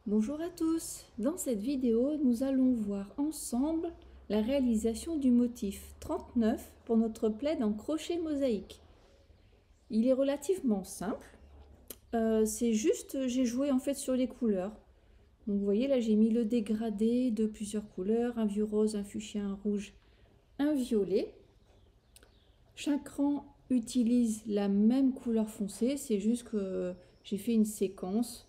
Bonjour à tous, dans cette vidéo nous allons voir ensemble la réalisation du motif 39 pour notre plaid en crochet mosaïque. Il est relativement simple, c'est juste j'ai joué en fait sur les couleurs. Donc vous voyez là j'ai mis le dégradé de plusieurs couleurs, un vieux rose, un fuchsia, un rouge, un violet. Chaque rang utilise la même couleur foncée, c'est juste que j'ai fait une séquence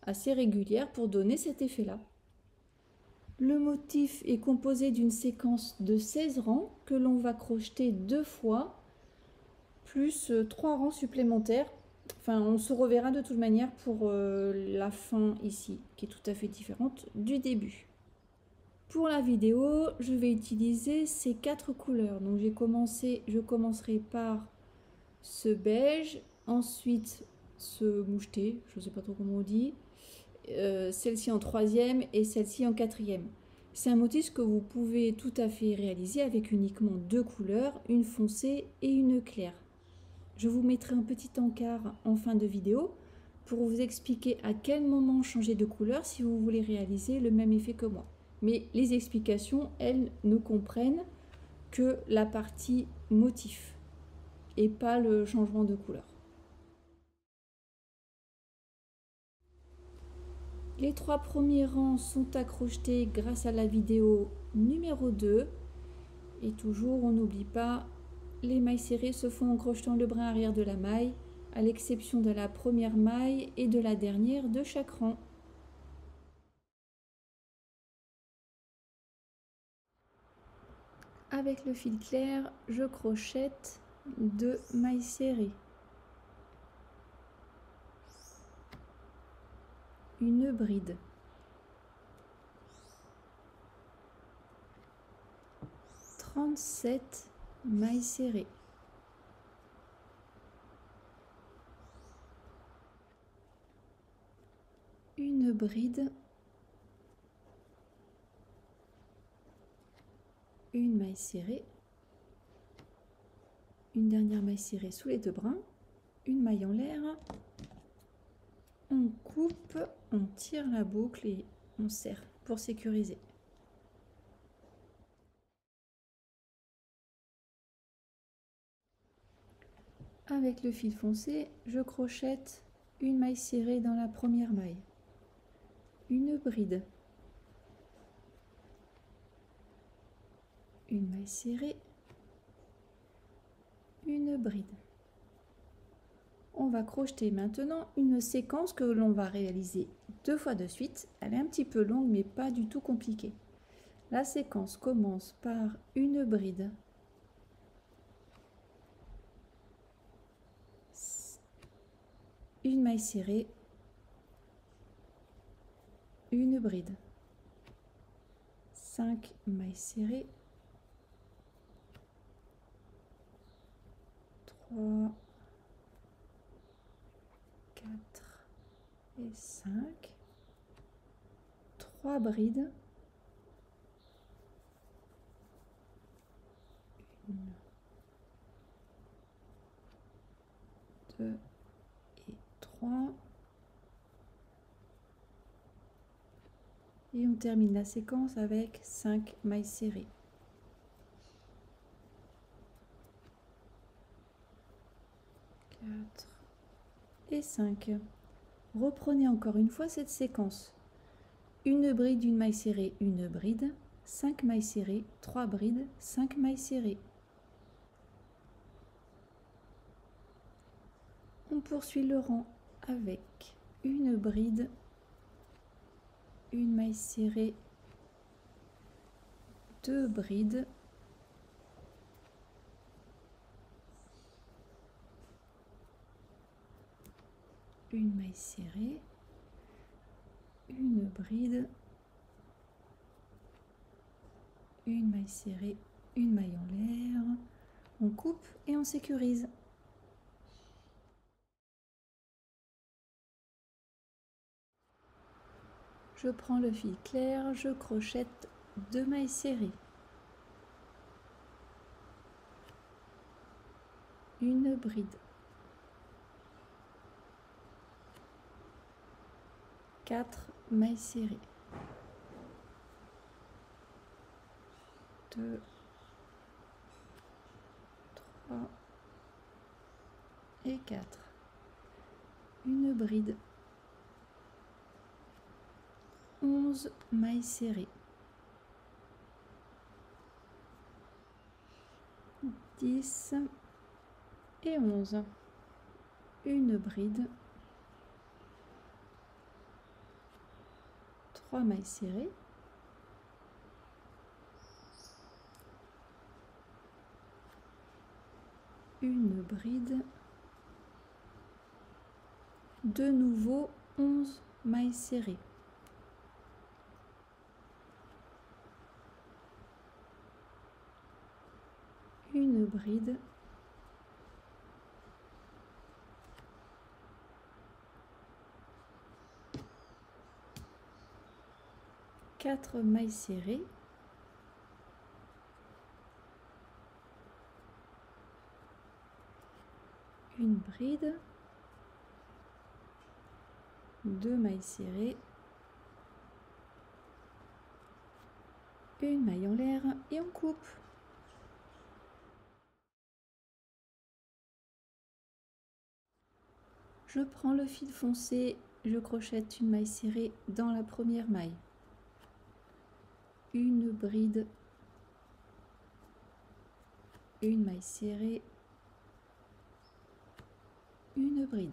assez régulière pour donner cet effet-là. Le motif est composé d'une séquence de 16 rangs que l'on va crocheter 2 fois, plus 3 rangs supplémentaires. Enfin, on se reverra de toute manière pour la fin ici, qui est tout à fait différente du début. Pour la vidéo, je vais utiliser ces 4 couleurs. Donc je commencerai par ce beige, ensuite ce moucheté, je ne sais pas trop comment on dit, celle-ci en troisième et celle-ci en quatrième. C'est un motif que vous pouvez tout à fait réaliser avec uniquement 2 couleurs, une foncée et une claire. Je vous mettrai un petit encart en fin de vidéo pour vous expliquer à quel moment changer de couleur si vous voulez réaliser le même effet que moi. Mais les explications, elles, ne comprennent que la partie motif et pas le changement de couleur. Les 3 premiers rangs sont accrochetés grâce à la vidéo numéro 2. Et toujours, on n'oublie pas, les mailles serrées se font en crochetant le brin arrière de la maille, à l'exception de la première maille et de la dernière de chaque rang. Avec le fil clair, je crochette 2 mailles serrées. Une bride. Trente-sept mailles serrées. Une bride. Une maille serrée. Une dernière maille serrée sous les 2 brins. Une maille en l'air. On coupe, on tire la boucle et on serre pour sécuriser. Avec le fil foncé, je crochette une maille serrée dans la première maille, une bride, une maille serrée, une bride. On va crocheter maintenant une séquence que l'on va réaliser 2 fois de suite. Elle est un petit peu longue mais pas du tout compliquée. La séquence commence par une bride, une maille serrée, une bride, 5 mailles serrées, 3, 4 et 5, 3 brides, 1, 2 et 3. Et on termine la séquence avec 5 mailles serrées. 4 et 5. Reprenez encore une fois cette séquence. Une bride, une maille serrée, une bride, 5 mailles serrées, 3 brides, 5 mailles serrées. On poursuit le rang avec une bride, une maille serrée, 2 brides, une maille serrée, une bride, une maille serrée, une maille en l'air. On coupe et on sécurise. Je prends le fil clair, je crochette 2 mailles serrées, une bride, 4 mailles serrées, 2, 3 et 4, une bride, 11 mailles serrées, 10 et 11, une bride, 3 mailles serrées, une bride, de nouveau 11 mailles serrées, une bride, 4 mailles serrées, une bride, 2 mailles serrées, une maille en l'air et on coupe. Je prends le fil foncé, je crochette une maille serrée dans la première maille, une bride, une maille serrée, une bride.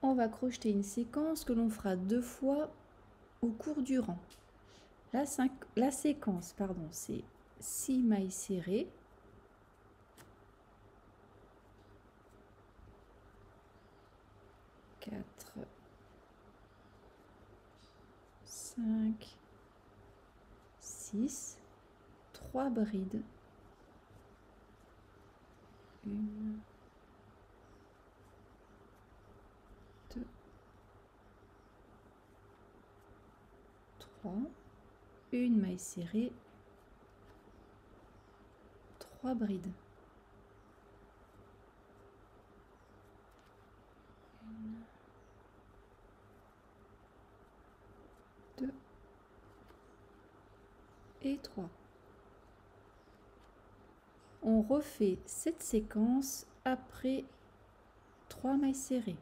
On va crocheter une séquence que l'on fera 2 fois au cours du rang. La séquence, c'est 6 mailles serrées, 4, 5, 6, 3 brides, 1, 2, 3, une maille serrée, 3 brides, 1, 2 et 3. On refait cette séquence après 3 mailles serrées.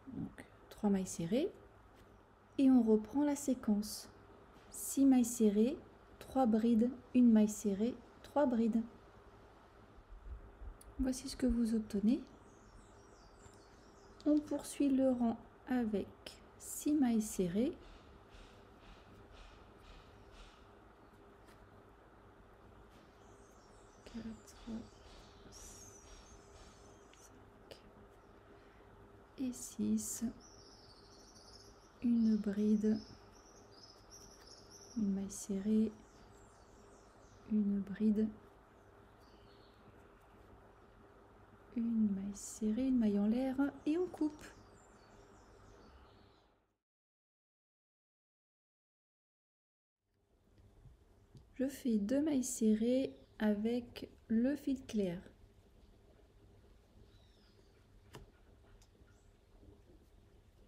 Donc 3 mailles serrées et on reprend la séquence. 6 mailles serrées, 3 brides, une maille serrée, 3 brides. Voici ce que vous obtenez. On poursuit le rang avec 6 mailles serrées, 4, 5 et 6, une bride, une maille serrée, une bride, une maille serrée, une maille en l'air et on coupe. Je fais 2 mailles serrées avec le fil clair.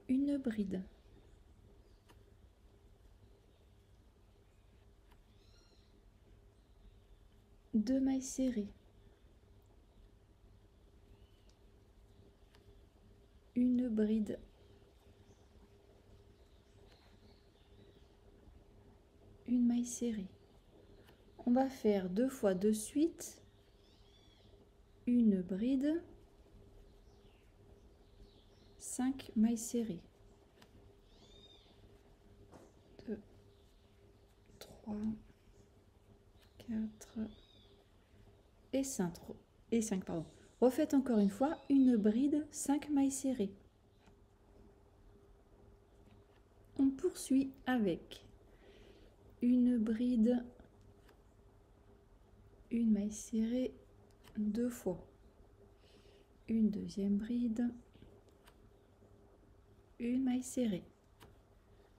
Une bride. Deux mailles serrées. Une bride. Une maille serrée. On va faire 2 fois de suite une bride, 5 mailles serrées. 2, 3, 4 et 5. Refaites encore une fois une bride, 5 mailles serrées. On poursuit avec une bride, une maille serrée 2 fois, une deuxième bride, une maille serrée.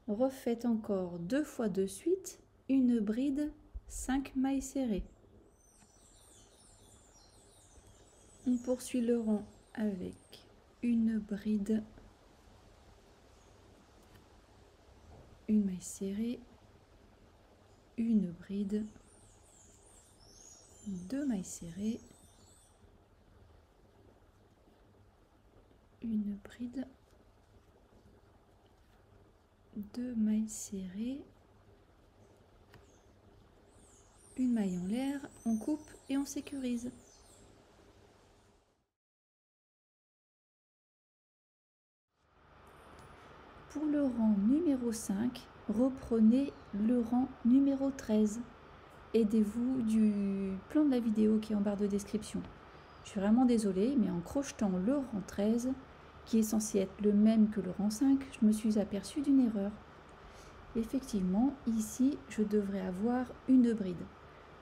Refaites encore 2 fois de suite une bride, 5 mailles serrées. On poursuit le rang avec une bride, une maille serrée, une bride, deux mailles serrées, une bride, deux mailles serrées, une maille en l'air, on coupe et on sécurise. Pour le rang numéro 5, reprenez le rang numéro 13. Aidez-vous du plan de la vidéo qui est en barre de description. Je suis vraiment désolée, mais en crochetant le rang 13, qui est censé être le même que le rang 5, je me suis aperçue d'une erreur. Effectivement, ici, je devrais avoir une bride.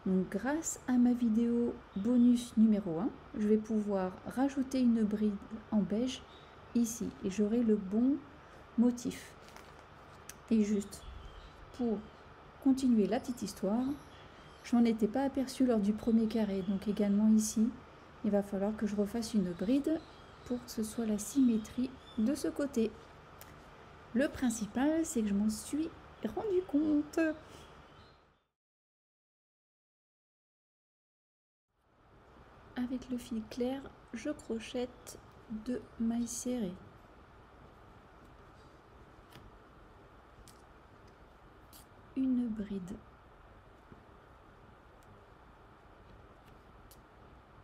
Donc grâce à ma vidéo bonus numéro 1, je vais pouvoir rajouter une bride en beige ici et j'aurai le bon motif. Et juste pour continuer la petite histoire, je m'en étais pas aperçue lors du premier carré, donc également ici, il va falloir que je refasse une bride pour que ce soit la symétrie de ce côté. Le principal, c'est que je m'en suis rendu compte. Avec le fil clair, je crochette 2 mailles serrées. Une bride.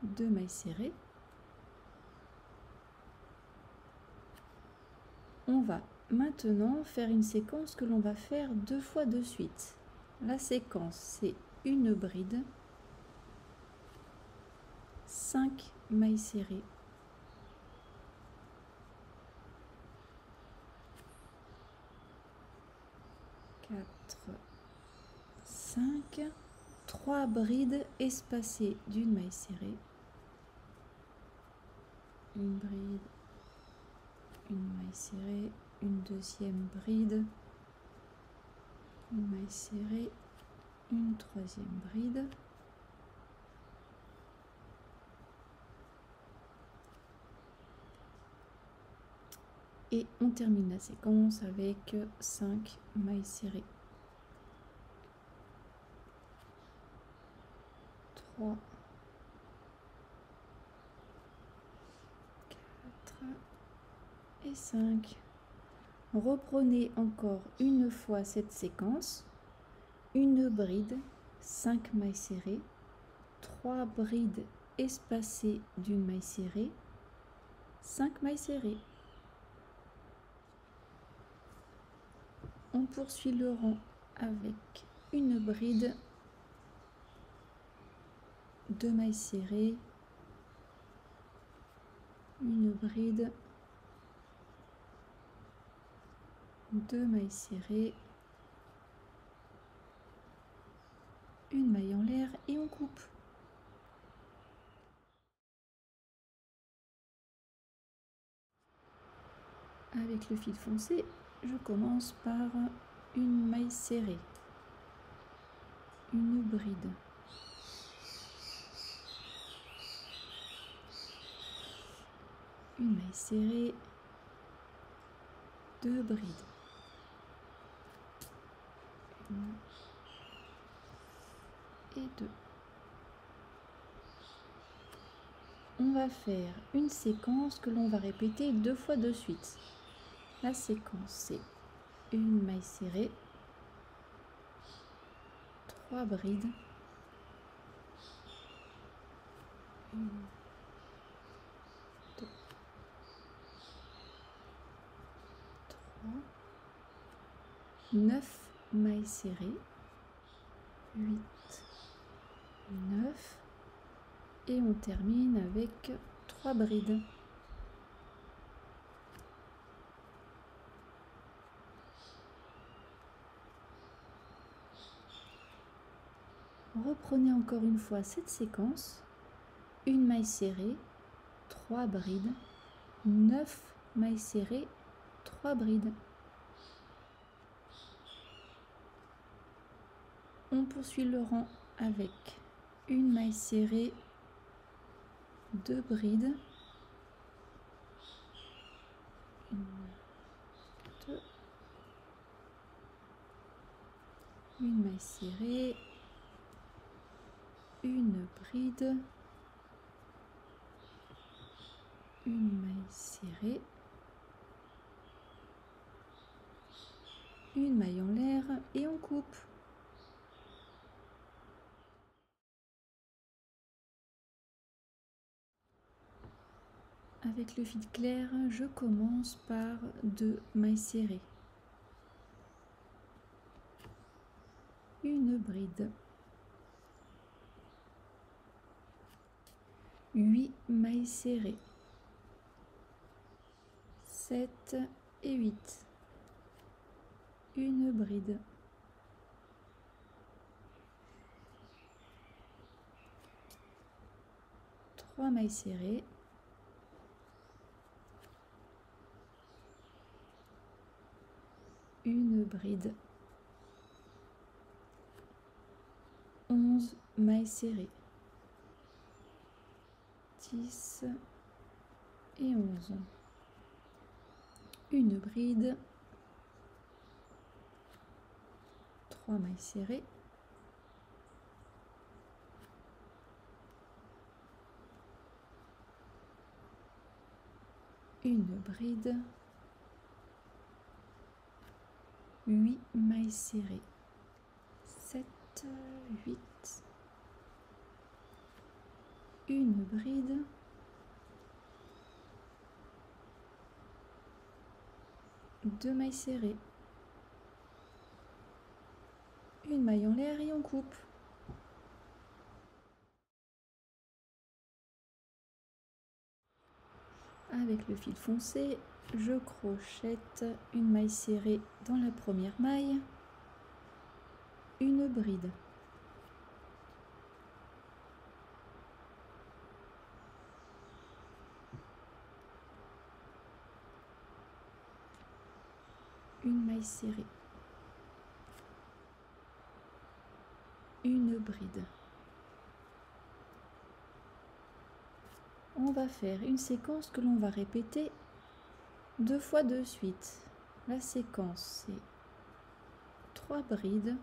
2 mailles serrées. On va maintenant faire une séquence que l'on va faire 2 fois de suite. La séquence, c'est une bride, 5 mailles serrées, 4, 5, 3 brides espacées d'une maille serrée, une bride, une maille serrée, une deuxième bride, une maille serrée, une troisième bride, et on termine la séquence avec 5 mailles serrées. 3, 4 et 5. Reprenez encore une fois cette séquence. Une bride, 5 mailles serrées, 3 brides espacées d'une maille serrée, 5 mailles serrées. On poursuit le rang avec une bride, 2 mailles serrées, une bride, 2 mailles serrées, une maille en l'air et on coupe. Avec le fil foncé, je commence par une maille serrée, une bride, une maille serrée, 2 brides, une et 2. On va faire une séquence que l'on va répéter 2 fois de suite. La séquence, c'est une maille serrée, 3 brides, une, 2, 3, 9 mailles serrées, 8, 9, et on termine avec 3 brides. Reprenez encore une fois cette séquence, une maille serrée, 3 brides, 9 mailles serrées, 3 brides. On poursuit le rang avec une maille serrée, 2 brides, Une, deux. Une maille serrée. Une bride. Une maille serrée. Une maille en l'air et on coupe. Avec le fil clair, je commence par 2 mailles serrées. Une bride. 8 mailles serrées. 7 et 8. Une bride. 3 mailles serrées. Une bride. 11 mailles serrées. 10 et 11. Une bride. 3 mailles serrées. Une bride. 8 mailles serrées. 7, 8. Une bride. 2 mailles serrées. Une maille en l'air et on coupe. Avec le fil foncé, je crochette une maille serrée dans la première maille, une bride. Une maille serrée. Une bride. On va faire une séquence que l'on va répéter 2 fois de suite. La séquence, c'est 3 brides,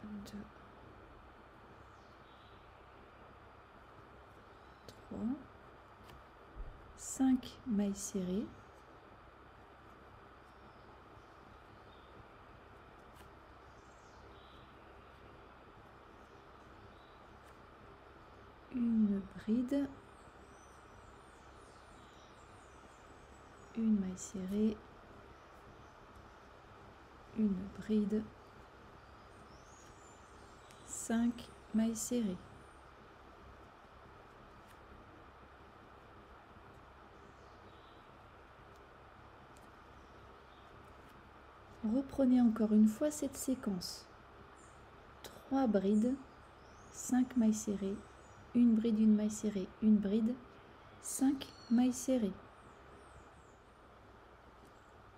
2, 3, 5 mailles serrées, une bride, une maille serrée, une bride, 5 mailles serrées. Reprenez encore une fois cette séquence. 3 brides, 5 mailles serrées, une bride, une maille serrée, une bride, 5 mailles serrées.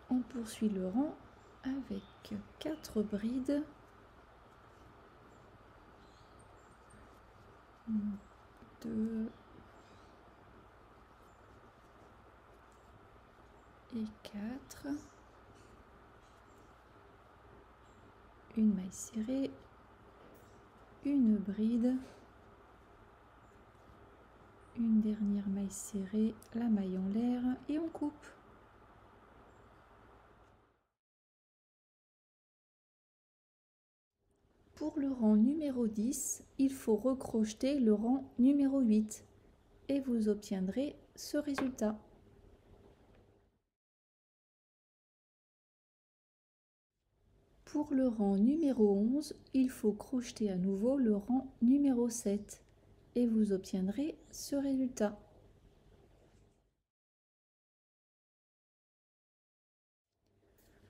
On poursuit le rang avec 4 brides, 2 et 4, une maille serrée, une bride, une dernière maille serrée, la maille en l'air et on coupe. Pour le rang numéro 10, il faut recrocheter le rang numéro 8 et vous obtiendrez ce résultat. Pour le rang numéro 11, il faut crocheter à nouveau le rang numéro 7 et vous obtiendrez ce résultat.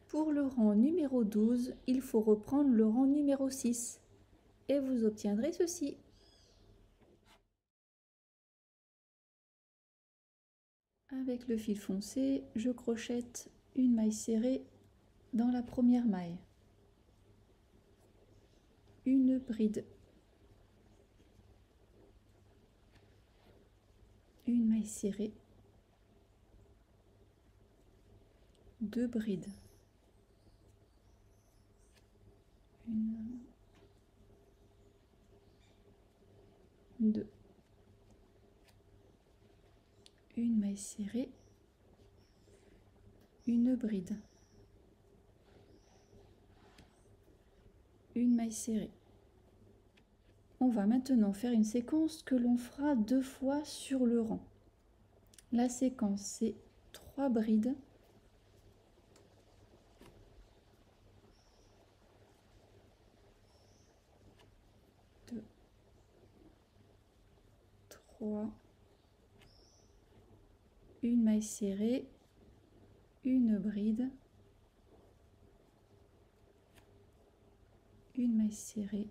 Pour le rang numéro 12, il faut reprendre le rang numéro 6 et vous obtiendrez ceci. Avec le fil foncé, je crochette une maille serrée dans la première maille, une bride, une maille serrée, 2 brides, une, 2, une maille serrée, une bride, une maille serrée. On va maintenant faire une séquence que l'on fera 2 fois sur le rang. La séquence, c'est 3 brides, 2, 3, une maille serrée, une bride, une maille serrée,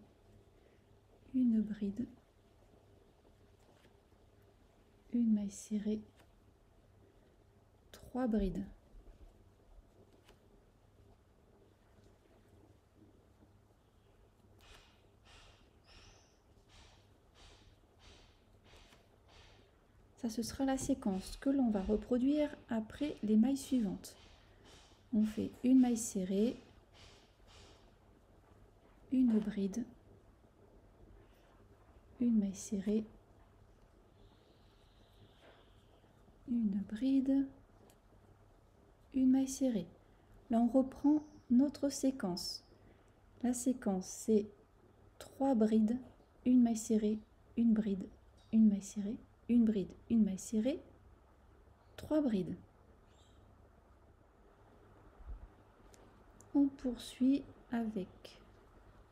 une bride, une maille serrée, 3 brides. Ça, ce sera la séquence que l'on va reproduire après les mailles suivantes. On fait une maille serrée, une bride, une maille serrée, une bride, une maille serrée. Là, on reprend notre séquence. La séquence, c'est 3 brides, une maille serrée, une bride, une maille serrée, une bride, une maille serrée, 3 brides. On poursuit avec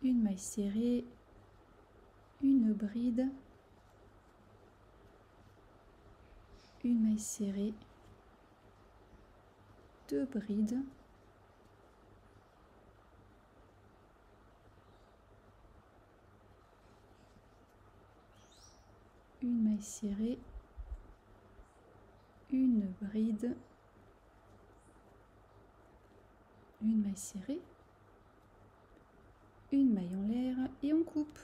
une maille serrée, une bride, une maille serrée, 2 brides, une maille serrée, une bride, une maille serrée, une maille en l'air et on coupe.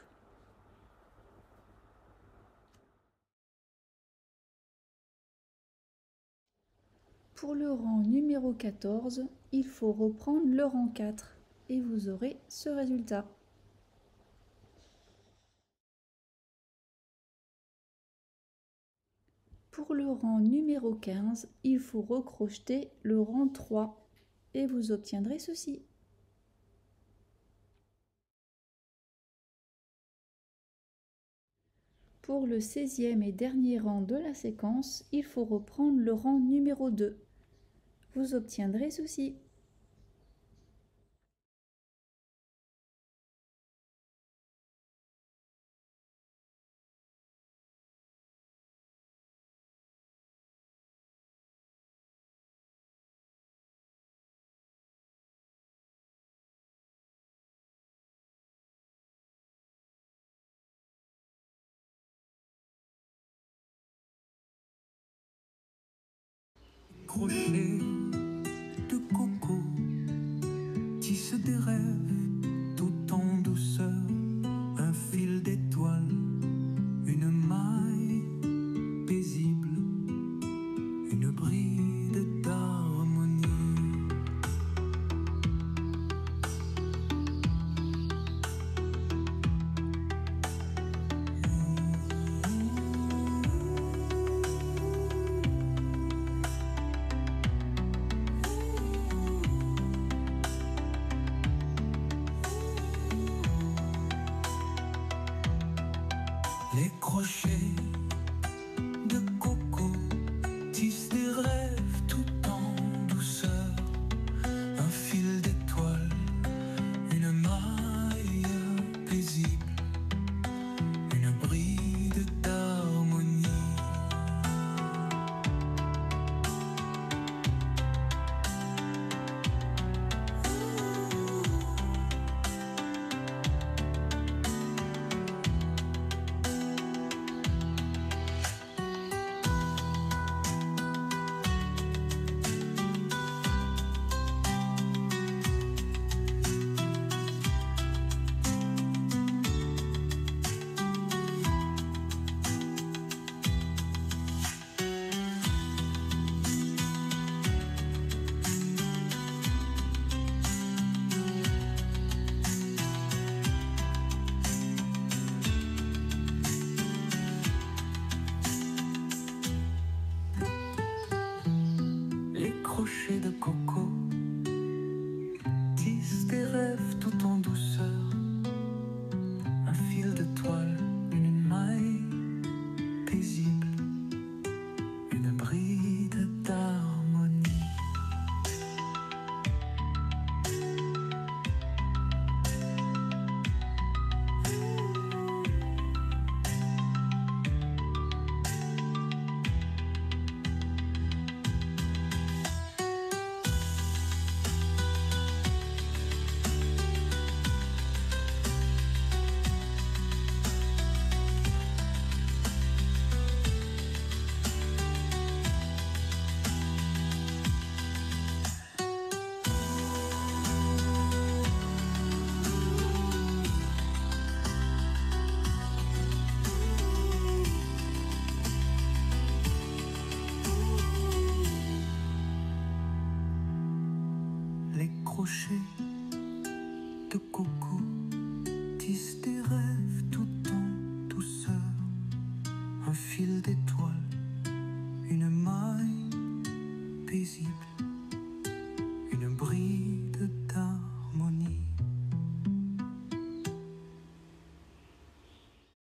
Pour le rang numéro 14, il faut reprendre le rang 4 et vous aurez ce résultat. Pour le rang numéro 15, il faut recrocheter le rang 3 et vous obtiendrez ceci. Pour le 16e et dernier rang de la séquence, il faut reprendre le rang numéro 2. Vous obtiendrez ceci. Crochet de coco, tisse des rêves tout en douceur, un fil d'étoiles, une maille paisible, une bride d'harmonie. Les crochets de coco tissent des rêves tout en douceur, un fil d'étoiles, une maille paisible, une bride d'harmonie. crochets de coco tissent des rêves tout en douceur. Un fil d'étoiles, une maille paisible.